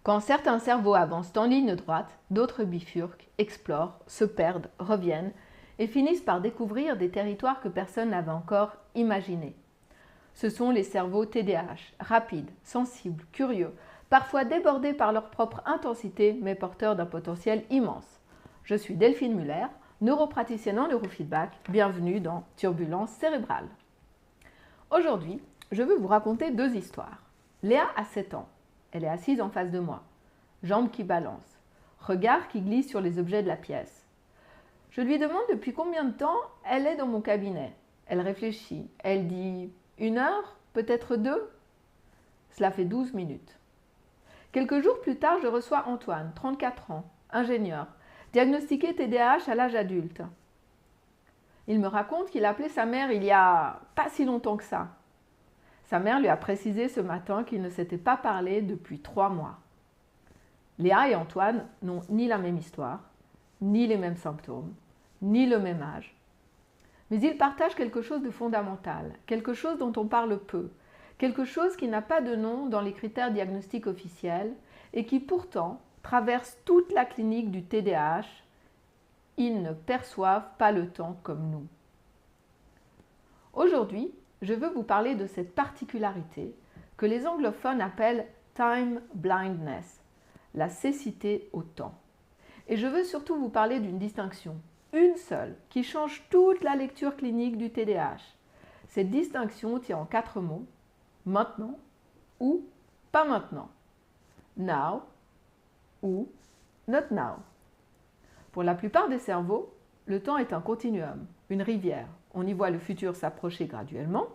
Quand certains cerveaux avancent en ligne droite, d'autres bifurquent, explorent, se perdent, reviennent et finissent par découvrir des territoires que personne n'avait encore imaginés. Ce sont les cerveaux TDAH, rapides, sensibles, curieux, parfois débordés par leur propre intensité, mais porteurs d'un potentiel immense. Je suis Delphine Muller, neuropraticienne en neurofeedback. Bienvenue dans Turbulence cérébrale. Aujourd'hui, je veux vous raconter deux histoires. Léa a 7 ans. Elle est assise en face de moi. Jambes qui balancent. Regard qui glisse sur les objets de la pièce. Je lui demande depuis combien de temps elle est dans mon cabinet. Elle réfléchit. Elle dit 1 heure, peut-être 2. Cela fait 12 minutes. Quelques jours plus tard, je reçois Antoine, 34 ans, ingénieur, diagnostiqué TDAH à l'âge adulte. Il me raconte qu'il a appelé sa mère il y a pas si longtemps que ça. Sa mère lui a précisé ce matin qu'ils ne s'étaient pas parlé depuis 3 mois. Léa et Antoine n'ont ni la même histoire, ni les mêmes symptômes, ni le même âge. Mais ils partagent quelque chose de fondamental, quelque chose dont on parle peu, quelque chose qui n'a pas de nom dans les critères diagnostiques officiels et qui pourtant traverse toute la clinique du TDAH. Ils ne perçoivent pas le temps comme nous. Aujourd'hui, je veux vous parler de cette particularité que les anglophones appellent time blindness, la cécité au temps. Et je veux surtout vous parler d'une distinction, une seule, qui change toute la lecture clinique du TDAH. Cette distinction tient en 4 mots, maintenant ou pas maintenant, now ou not now. Pour la plupart des cerveaux, le temps est un continuum, une rivière. On y voit le futur s'approcher graduellement.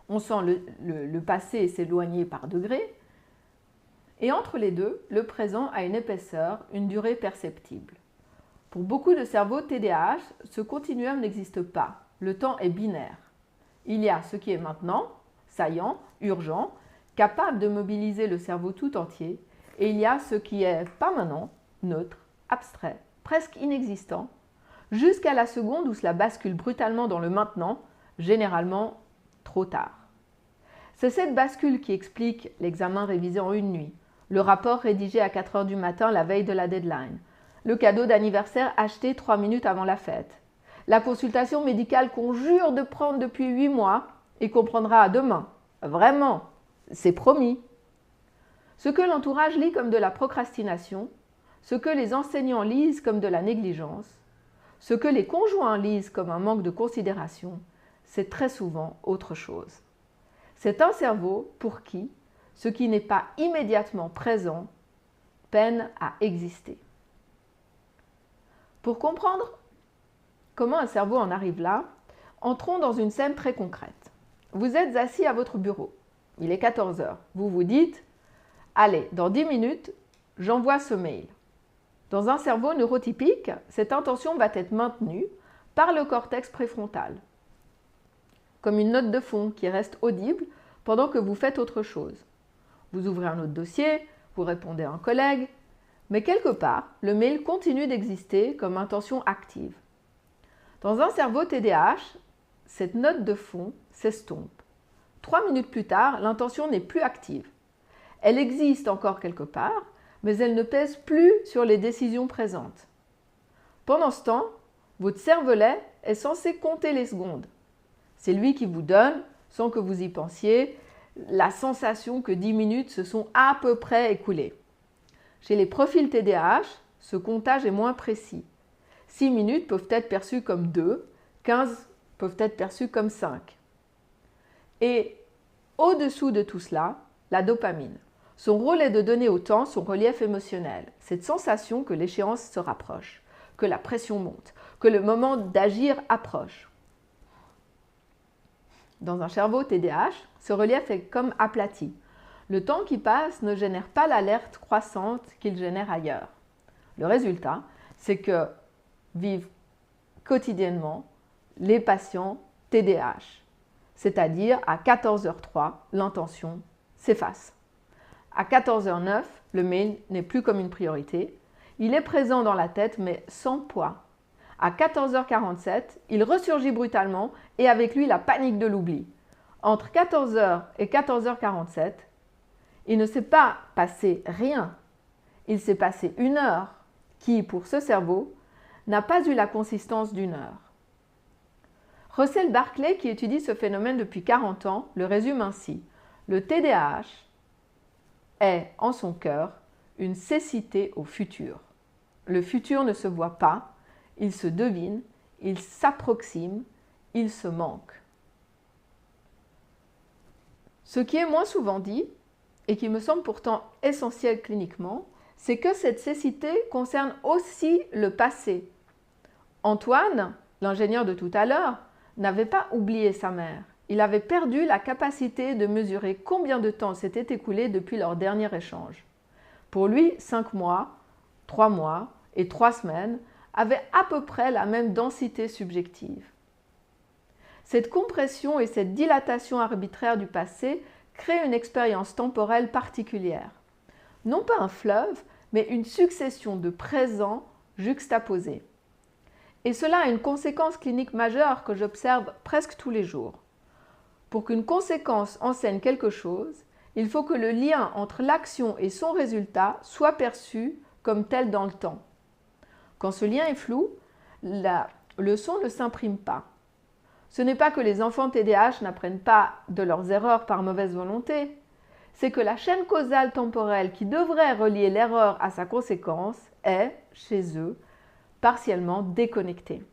On sent le passé s'éloigner par degrés. Et entre les deux, le présent a une épaisseur, une durée perceptible. Pour beaucoup de cerveaux TDAH, ce continuum n'existe pas. Le temps est binaire. Il y a ce qui est maintenant, saillant, urgent, capable de mobiliser le cerveau tout entier, et il y a ce qui est permanent, neutre, abstrait, presque inexistant, jusqu'à la seconde où cela bascule brutalement dans le maintenant, généralement trop tard. C'est cette bascule qui explique l'examen révisé en une nuit, le rapport rédigé à 4 heures du matin la veille de la deadline, le cadeau d'anniversaire acheté 3 minutes avant la fête, la consultation médicale qu'on jure de prendre depuis 8 mois et qu'on prendra demain. Vraiment, c'est promis. Ce que l'entourage lit comme de la procrastination, ce que les enseignants lisent comme de la négligence, ce que les conjoints lisent comme un manque de considération, c'est très souvent autre chose. C'est un cerveau pour qui ce qui n'est pas immédiatement présent peine à exister. Pour comprendre comment un cerveau en arrive là, entrons dans une scène très concrète. Vous êtes assis à votre bureau. Il est 14 heures. Vous vous dites « Allez, dans 10 minutes, j'envoie ce mail ». Dans un cerveau neurotypique, cette intention va être maintenue par le cortex préfrontal, comme une note de fond qui reste audible pendant que vous faites autre chose. Vous ouvrez un autre dossier, vous répondez à un collègue, mais quelque part, le mail continue d'exister comme intention active. Dans un cerveau TDAH, cette note de fond s'estompe. 3 minutes plus tard, l'intention n'est plus active. Elle existe encore quelque part, mais elle ne pèse plus sur les décisions présentes. Pendant ce temps, votre cervelet est censé compter les secondes. C'est lui qui vous donne, sans que vous y pensiez, la sensation que 10 minutes se sont à peu près écoulées. Chez les profils TDAH, ce comptage est moins précis. 6 minutes peuvent être perçues comme 2, 15 peuvent être perçues comme 5. Et au-dessous de tout cela, la dopamine. Son rôle est de donner au temps son relief émotionnel, cette sensation que l'échéance se rapproche, que la pression monte, que le moment d'agir approche. Dans un cerveau TDAH, ce relief est comme aplati. Le temps qui passe ne génère pas l'alerte croissante qu'il génère ailleurs. Le résultat, c'est que vivent quotidiennement les patients TDAH, c'est-à-dire à 14h03, l'intention s'efface. À 14h09, le mail n'est plus comme une priorité. Il est présent dans la tête, mais sans poids. À 14h47, il ressurgit brutalement et avec lui la panique de l'oubli. Entre 14h et 14h47, Il ne s'est pas passé rien. Il s'est passé une heure qui, pour ce cerveau, n'a pas eu la consistance d'une heure. Russell Barkley, qui étudie ce phénomène depuis 40 ans, le résume ainsi. Le TDAH est, en son cœur, une cécité au futur. Le futur ne se voit pas, il se devine, il s'approxime, il se manque. Ce qui est moins souvent dit, et qui me semble pourtant essentiel cliniquement, c'est que cette cécité concerne aussi le passé. Antoine, l'ingénieur de tout à l'heure, n'avait pas oublié sa mère. Il avait perdu la capacité de mesurer combien de temps s'était écoulé depuis leur dernier échange. Pour lui, 5 mois, 3 mois et 3 semaines avaient à peu près la même densité subjective. Cette compression et cette dilatation arbitraire du passé créent une expérience temporelle particulière. Non pas un fleuve, mais une succession de présents juxtaposés. Et cela a une conséquence clinique majeure que j'observe presque tous les jours. Pour qu'une conséquence enseigne quelque chose, il faut que le lien entre l'action et son résultat soit perçu comme tel dans le temps. Quand ce lien est flou, la leçon ne s'imprime pas. Ce n'est pas que les enfants TDAH n'apprennent pas de leurs erreurs par mauvaise volonté, c'est que la chaîne causale temporelle qui devrait relier l'erreur à sa conséquence est, chez eux, partiellement déconnectée.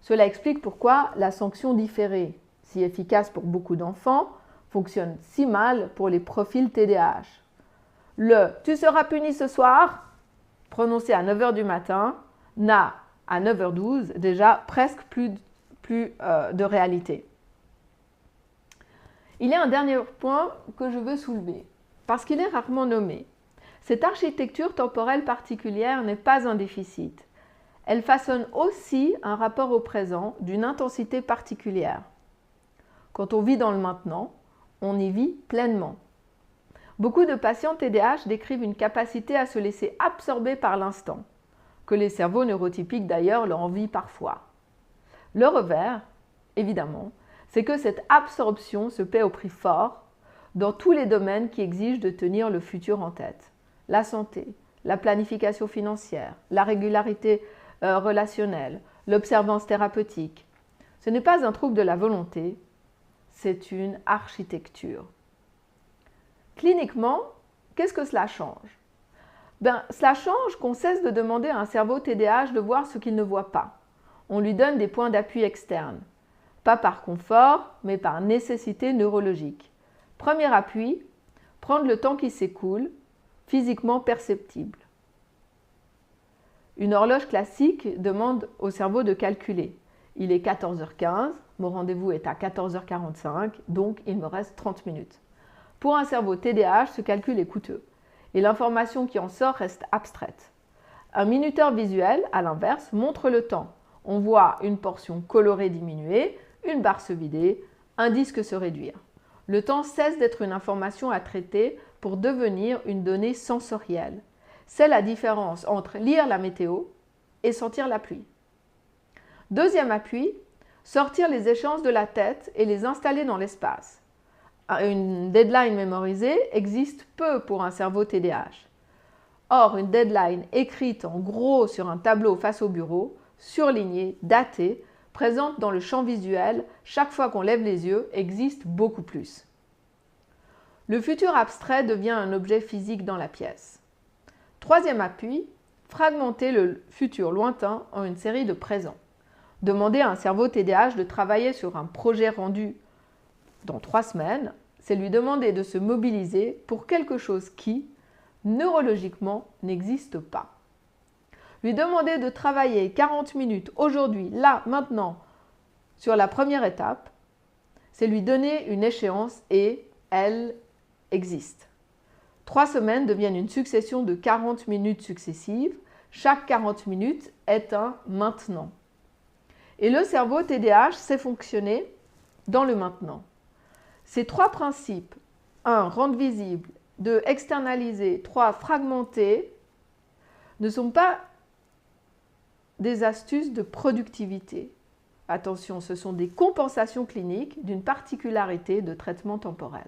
Cela explique pourquoi la sanction différée, si efficace pour beaucoup d'enfants, fonctionne si mal pour les profils TDAH. Le « tu seras puni ce soir » prononcé à 9 h du matin n'a, à 9 h 12, déjà presque plus de réalité. Il y a un dernier point que je veux soulever, parce qu'il est rarement nommé. Cette architecture temporelle particulière n'est pas un déficit. Elle façonne aussi un rapport au présent d'une intensité particulière. Quand on vit dans le maintenant, on y vit pleinement. Beaucoup de patients TDAH décrivent une capacité à se laisser absorber par l'instant, que les cerveaux neurotypiques d'ailleurs leur envient parfois. Le revers, évidemment, c'est que cette absorption se paie au prix fort dans tous les domaines qui exigent de tenir le futur en tête. La santé, la planification financière, la régularité relationnelle, l'observance thérapeutique. Ce n'est pas un trouble de la volonté, c'est une architecture. Cliniquement, qu'est-ce que cela change? Cela change qu'on cesse de demander à un cerveau TDAH de voir ce qu'il ne voit pas. On lui donne des points d'appui externes, pas par confort, mais par nécessité neurologique. Premier appui, prendre le temps qui s'écoule, physiquement perceptible. Une horloge classique demande au cerveau de calculer. Il est 14h15, mon rendez-vous est à 14h45, donc il me reste 30 minutes. Pour un cerveau TDAH, ce calcul est coûteux et l'information qui en sort reste abstraite. Un minuteur visuel, à l'inverse, montre le temps. On voit une portion colorée diminuer, une barre se vider, un disque se réduire. Le temps cesse d'être une information à traiter pour devenir une donnée sensorielle. C'est la différence entre lire la météo et sentir la pluie. Deuxième appui, sortir les échéances de la tête et les installer dans l'espace. Une deadline mémorisée existe peu pour un cerveau TDAH. Or, une deadline écrite en gros sur un tableau face au bureau, surlignée, datée, présente dans le champ visuel chaque fois qu'on lève les yeux, existe beaucoup plus. Le futur abstrait devient un objet physique dans la pièce. Troisième appui, fragmenter le futur lointain en une série de présents. Demander à un cerveau TDAH de travailler sur un projet rendu dans 3 semaines, c'est lui demander de se mobiliser pour quelque chose qui, neurologiquement, n'existe pas. Lui demander de travailler 40 minutes aujourd'hui, là, maintenant, sur la première étape, c'est lui donner une échéance et elle existe. 3 semaines deviennent une succession de 40 minutes successives. Chaque 40 minutes est un maintenant. Et le cerveau TDAH sait fonctionner dans le maintenant. Ces 3 principes, 1. Rendre visible, 2. Externaliser, 3. Fragmenter, ne sont pas des astuces de productivité. Attention, ce sont des compensations cliniques d'une particularité de traitement temporel.